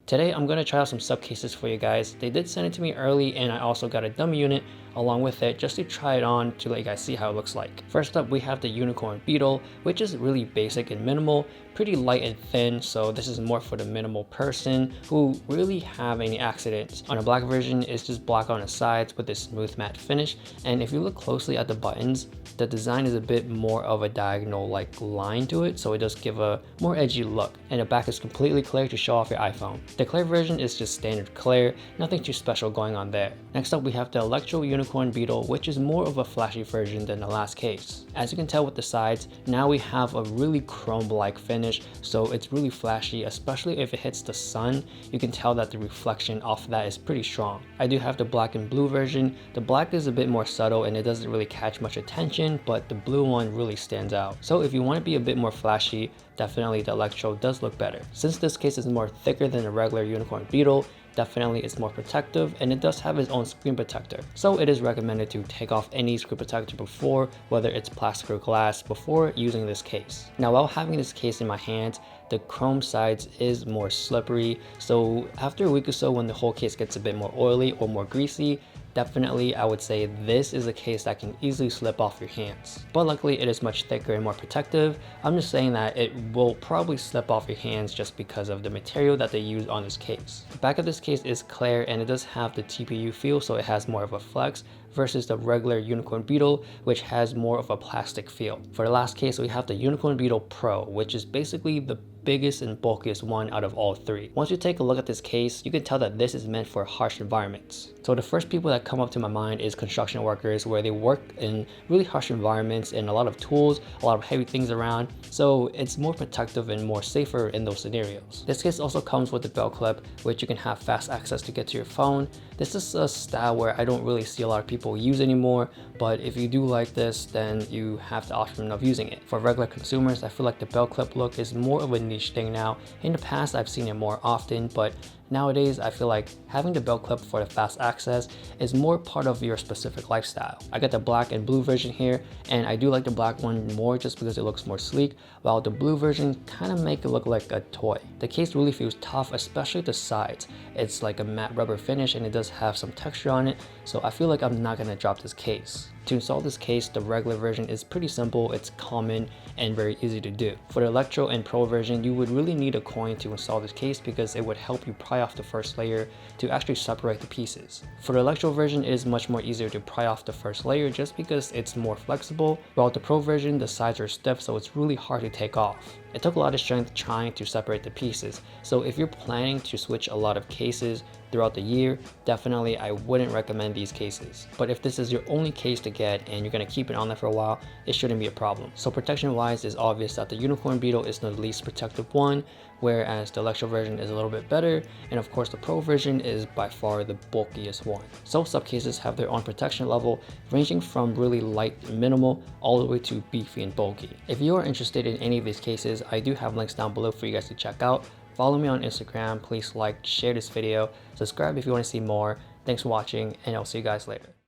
Today I'm going to try out some Supcases for you guys. They did send it to me early and I also got a dummy unit along with it just to try it on to let you guys see how it looks like. First up we have the Unicorn Beetle, which is really basic and minimal, pretty light and thin, so this is more for the minimal person who really have any accidents. On a black version it's just black on the sides with this smooth matte finish, and if you look closely at the buttons, the design is a bit more of a diagonal like line to it, so it does give a more edgy look. And the back is completely clear to show off your iPhone. The clear version is just standard clear, nothing too special going on there. Next up we have the Electro Unicorn Beetle, which is more of a flashy version than the last case. As you can tell with the sides, now we have a really chrome-like finish, so it's really flashy, especially if it hits the sun. You can tell that the reflection off that is pretty strong. I do have the black and blue version. The black is a bit more subtle and it doesn't really catch much attention, but the blue one really stands out. So if you want to be a bit more flashy, definitely the Electro does look better. Since this case is more thicker than a regular Unicorn Beetle, definitely it's more protective, and it does have its own screen protector. So it is recommended to take off any screen protector before, whether it's plastic or glass, before using this case. Now while having this case in my hands, the chrome sides is more slippery, so after a week or so when the whole case gets a bit more oily or more greasy, definitely I would say this is a case that can easily slip off your hands. But luckily it is much thicker and more protective. I'm just saying that it will probably slip off your hands just because of the material that they use on this case. The back of this case is clear and it does have the TPU feel, so it has more of a flex versus the regular Unicorn Beetle, which has more of a plastic feel. For the last case we have the Unicorn Beetle Pro, which is basically the biggest and bulkiest one out of all three. Once you take a look at this case, you can tell that this is meant for harsh environments. So the first people that come up to my mind is construction workers, where they work in really harsh environments and a lot of tools, a lot of heavy things around, so it's more protective and more safer in those scenarios. This case also comes with the belt clip, which you can have fast access to get to your phone. This is a style where I don't really see a lot of people use anymore, but if you do like this, then you have the option of using it. For regular consumers, I feel like the belt clip look is more of a niche thing now. In the past I've seen it more often, but nowadays I feel like having the belt clip for the fast access is more part of your specific lifestyle. I got the black and blue version here, and I do like the black one more just because it looks more sleek, while the blue version kind of make it look like a toy. The case really feels tough, especially the sides. It's like a matte rubber finish and it does have some texture on it, so I feel like I'm not gonna drop this case. To install this case, the regular version is pretty simple, it's common and very easy to do. For the Electro and Pro version, you would really need a coin to install this case because it would help you pry off the first layer to actually separate the pieces. For the Electro version, it is much more easier to pry off the first layer just because it's more flexible, while the Pro version, the sides are stiff, so it's really hard to take off. It took a lot of strength trying to separate the pieces, so if you're planning to switch a lot of cases throughout the year, definitely I wouldn't recommend these cases. But if this is your only case to get and you're going to keep it on there for a while, it shouldn't be a problem. So protection wise, it's obvious that the Unicorn Beetle is the least protective one, whereas the Electro version is a little bit better, and of course the Pro version is by far the bulkiest one. So Supcases have their own protection level, ranging from really light and minimal all the way to beefy and bulky. If you are interested in any of these cases, I do have links down below for you guys to check out. Follow me on Instagram, please like, share this video, subscribe if you want to see more. Thanks for watching, and I'll see you guys later.